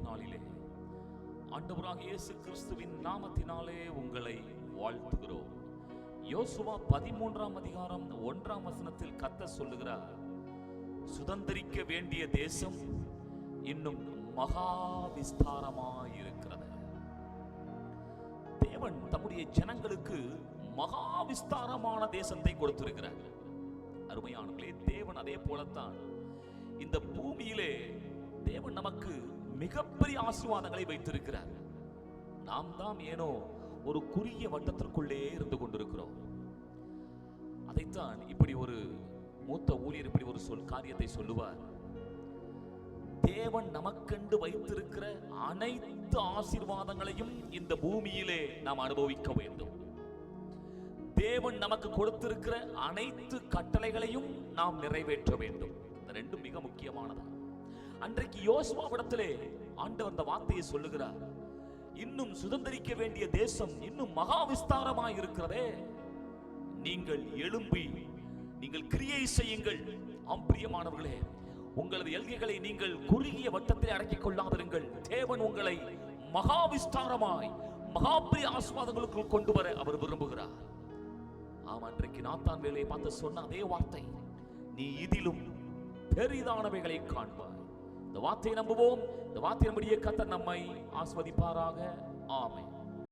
நாளிலே ஆண்டவராகிய இயேசு கிறிஸ்துவின் நாமத்தினாலே உங்களை வாழ்த்துகிறோம். யோசுவா 13ஆம் அதிகாரம் 1ஆம் வசனத்தில் கர்த்தர் சொல்லுகிறார், சுதந்தரிக்க வேண்டிய தேசம் இன்னும் மகா விஸ்தாரமாயிருக்கிறது. தேவன் தம்முடைய ஜனங்களுக்கு மகா விஸ்தாரமான தேசத்தை கொடுத்திருக்கிறார். அருமையானவர்களே, தேவன் அதே போலத்தான் இந்த பூமியிலே தேவன் நமக்கு மிகப்பெரிய ஆசீர்வாதங்களை வைத்திருக்கிறார். நாம் தான் ஏனோ ஒரு குறுகிய வட்டத்திற்குள்ளே இருந்து கொண்டிருக்கிறோம். அதைத்தான் இப்படி ஒரு மூத்த ஊழியர் இப்படி ஒரு காரியத்தை சொல்லுவார். தேவன் நமக்கென்று வைத்திருக்கிற அனைத்து ஆசீர்வாதங்களையும் இந்த பூமியிலே நாம் அனுபவிக்க வேண்டும். தேவன் நமக்கு கொடுத்திருக்கிற அனைத்து கட்டளைகளையும் நாம் நிறைவேற்ற வேண்டும். இந்த ரெண்டும் மிக முக்கியமானது. அன்றைக்கு யோசுவாவிடத்திலே ஆண்டவர் அந்த வார்த்தையை சொல்லுகிறார், இன்னும் சுதந்தரிக்க வேண்டிய தேசம் இன்னும் மகா விஸ்தாரமாய் இருக்கிறதே, நீங்கள் எழும்பி நீங்கள் கிரியை செய்யுங்கள். பிரியமானவர்களே, உங்களது எல்கைகளை நீங்கள் குறுகிய வட்டத்தில் அடக்கிக் கொள்ளாதிருங்கள். தேவன் உங்களை மகா விஸ்தாரமாய் மகா பெரிய ஆசீர்வாதங்களுக்குள் கொண்டு வர அவர் விரும்புகிறார். அன்றைக்கு நாத்தான் வேலையை பார்த்து சொன்ன அதே வார்த்தை, நீ இதிலும் பெரிதானவைகளை காண்பாய். இந்த வார்த்தையை நம்புவோம். இந்த வார்த்தையின்படியே கர்த்தர் நம்மை ஆசீர்வதிப்பாராக. ஆமென்.